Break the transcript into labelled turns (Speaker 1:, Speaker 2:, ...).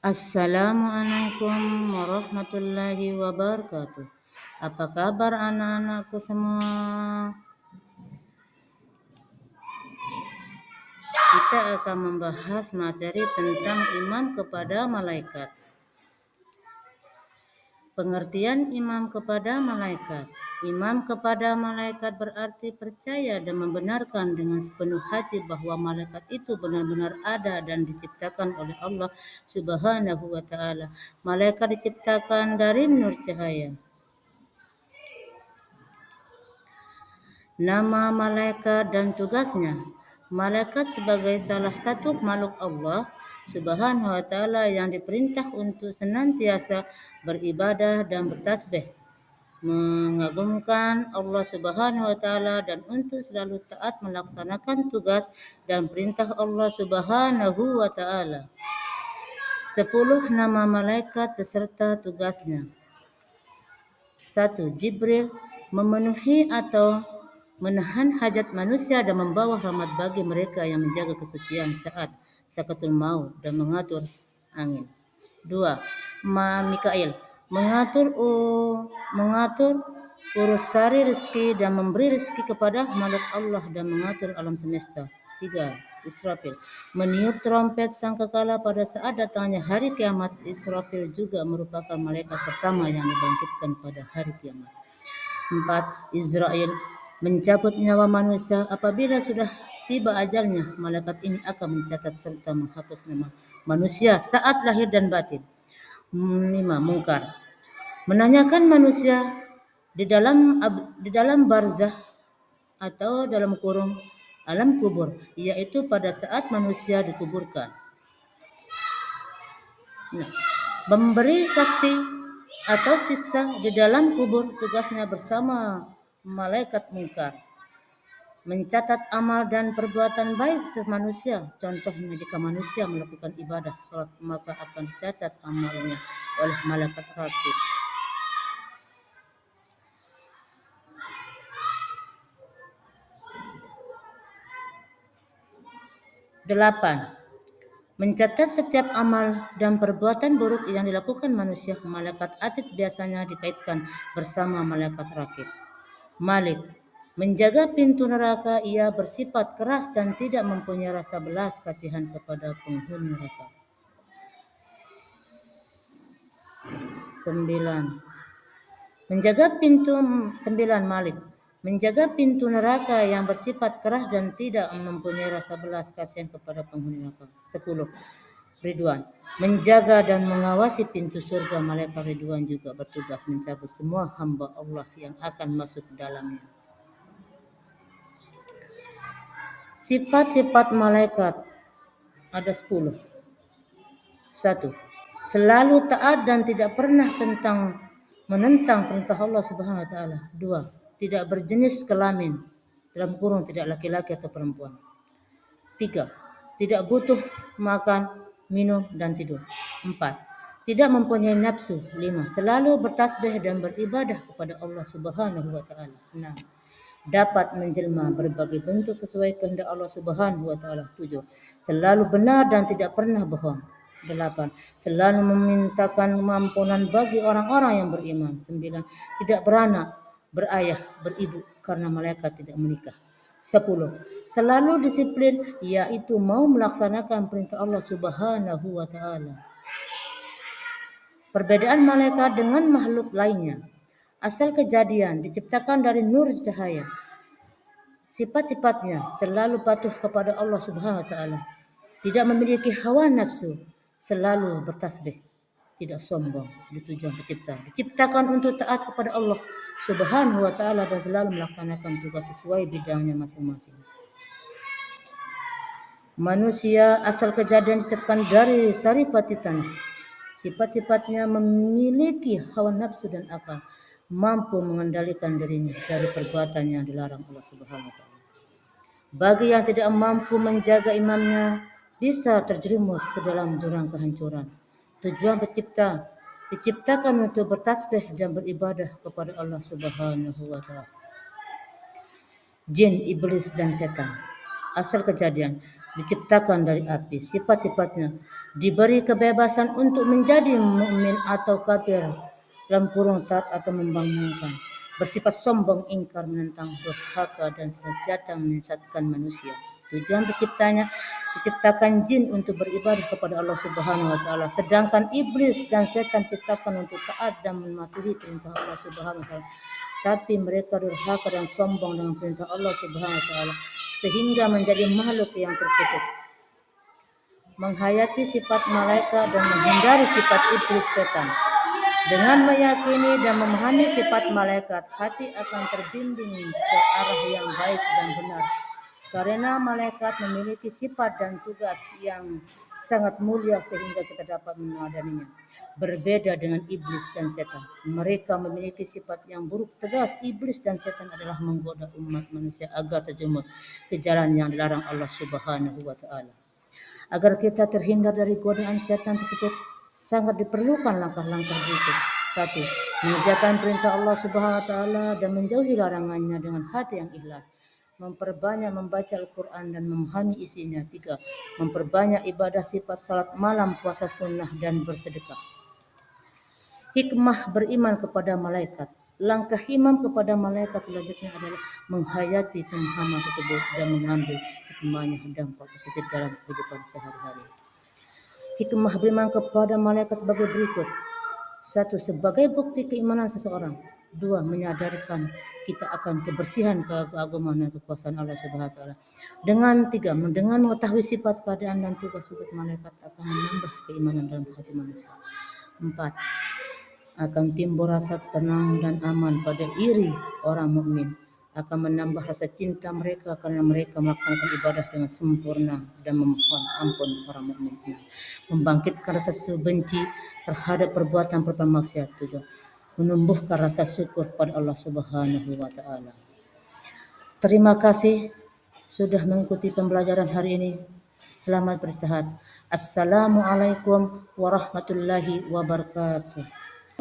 Speaker 1: Assalamualaikum warahmatullahi wabarakatuh. Apa kabar anak-anakku semua? Kita akan membahas materi tentang iman kepada malaikat. Pengertian iman kepada malaikat. Iman kepada malaikat berarti percaya dan membenarkan dengan sepenuh hati bahwa malaikat itu benar-benar ada dan diciptakan oleh Allah Subhanahu wa taala. Malaikat diciptakan dari nur cahaya. Nama malaikat dan tugasnya. Malaikat sebagai salah satu makhluk Allah Subhanahu wa taala yang diperintah untuk senantiasa beribadah dan bertasbih, mengagungkan Allah Subhanahu wa taala dan untuk selalu taat melaksanakan tugas dan perintah Allah Subhanahu wa taala. 10 nama malaikat beserta tugasnya. 1. Jibril, memenuhi atau menahan hajat manusia dan membawa rahmat bagi mereka yang menjaga kesucian saat sakaratul maut dan mengatur angin. 2. Mikail, mengatur urusari rezeki dan memberi rezeki kepada makhluk Allah dan mengatur alam semesta. 3. Israfil, meniup trompet sangkakala pada saat datangnya hari kiamat. Israfil juga merupakan malaikat pertama yang dibangkitkan pada hari kiamat. 4. Israel, mencabut nyawa manusia apabila sudah tiba ajalnya. Malaikat ini akan mencatat serta menghapus nama manusia saat lahir dan batin. 5. Mungkar, menanyakan manusia di dalam barzah atau dalam kurung alam kubur, yaitu pada saat manusia dikuburkan. Memberi saksi atau siksa di dalam kubur, tugasnya bersama malaikat mungkar. Mencatat amal dan perbuatan baik manusia. Contohnya jika manusia melakukan ibadah sholat, maka akan dicatat amalnya oleh malaikat raqib. 8. Mencatat setiap amal dan perbuatan buruk yang dilakukan manusia. Malaikat atid biasanya dikaitkan bersama malaikat raqib. Malik, menjaga pintu neraka. Ia bersifat keras dan tidak mempunyai rasa belas kasihan kepada penghuni neraka. 9. Malik, menjaga pintu neraka yang bersifat keras dan tidak mempunyai rasa belas kasihan kepada penghuni neraka. 10. Ridwan, menjaga dan mengawasi pintu surga. Malaikat Ridwan juga bertugas mencabut semua hamba Allah yang akan masuk dalamnya. Sifat-sifat malaikat ada 10. 1. Selalu taat dan tidak pernah menentang perintah Allah Subhanahu wa taala. 2. Tidak berjenis kelamin, dalam kurung tidak laki-laki atau perempuan. 3. Tidak butuh makan, minum dan tidur. 4. Tidak mempunyai nafsu. 5. Selalu bertasbih dan beribadah kepada Allah Subhanahu wa taala. 6. Dapat menjelma berbagai bentuk sesuai kehendak Allah Subhanahu wa taala. 7. Selalu benar dan tidak pernah bohong. 8. Selalu memintakan ampunan bagi orang-orang yang beriman. 9. Tidak beranak, berayah, beribu karena malaikat tidak menikah. 10. Selalu disiplin, yaitu mau melaksanakan perintah Allah Subhanahu wa taala. Perbedaan malaikat dengan makhluk lainnya. Asal kejadian, diciptakan dari nur cahaya. Sifat-sifatnya selalu patuh kepada Allah Subhanahu wa taala. Tidak memiliki hawa nafsu, selalu bertasbih, tidak sombong di tujuan pencipta. Diciptakan untuk taat kepada Allah Subhanahu wa taala dan selalu melaksanakan tugas sesuai bidangnya masing-masing. Manusia asal kejadian diciptakan dari saripati tanah. Sifat-sifatnya memiliki hawa nafsu dan akal, mampu mengendalikan dirinya dari perbuatan yang dilarang Allah Subhanahu wa taala. Bagi yang tidak mampu menjaga imannya, bisa terjerumus ke dalam jurang kehancuran. Tujuan pencipta diciptakan untuk bertasbih dan beribadah kepada Allah Subhanahu wa taala. Jin, iblis dan setan. Asal kejadian, diciptakan dari api. Sifat-sifatnya diberi kebebasan untuk menjadi mukmin atau kafir, dalam kurung taat atau membangkangkan, bersifat sombong, ingkar, menentang, durhaka, dan senantiasa menyesatkan manusia. Tujuan diciptakan jin untuk beribadah kepada Allah Subhanahu wa taala, sedangkan iblis dan setan diciptakan untuk taat dan mematuhi perintah Allah Subhanahu wa taala. Tapi mereka durhaka dan sombong dengan perintah Allah Subhanahu wa taala sehingga menjadi makhluk yang terkutuk, menghayati sifat malaikat dan menghindari sifat iblis setan. Dengan meyakini dan memahami sifat malaikat, hati akan terbimbing ke arah yang baik dan benar. Karena malaikat memiliki sifat dan tugas yang sangat mulia sehingga kita dapat meneladaninya. Berbeda dengan iblis dan setan. Mereka memiliki sifat yang buruk. Tegas, iblis dan setan adalah menggoda umat manusia agar terjerumus ke jalan yang dilarang Allah Subhanahu wa taala. Agar kita terhindar dari godaan setan tersebut, sangat diperlukan langkah-langkah berikut. 1. Mengerjakan perintah Allah Subhanahu wa taala dan menjauhi larangannya dengan hati yang ikhlas. Memperbanyak membaca Al-Quran dan memahami isinya. 3. Memperbanyak ibadah sifat salat malam, puasa sunnah, dan bersedekah. Hikmah beriman kepada malaikat. Langkah iman kepada malaikat selanjutnya adalah menghayati pemahaman tersebut dan mengambil hikmahnya dampak positif dalam kehidupan sehari-hari. Hikmah beriman kepada malaikat sebagai berikut. 1. Sebagai bukti keimanan seseorang. 2. Menyadarkan kita akan kebersihan, keagungan dan kekuasaan Allah Subhanahu wa taala. Dengan mengetahui sifat, keadaan dan tugas-tugas malaikat akan menambah keimanan dalam hati manusia. 4. Akan timbul rasa tenang dan aman pada iri orang mukmin, akan menambah rasa cinta mereka karena mereka melaksanakan ibadah dengan sempurna dan memohon ampun orang mukmin. Membangkitkan rasa benci terhadap perbuatan maksiat. 7. Menumbuhkan rasa syukur pada Allah Subhanahu wa taala. Terima kasih sudah mengikuti pembelajaran hari ini. Selamat beristirahat. Assalamualaikum warahmatullahi wabarakatuh.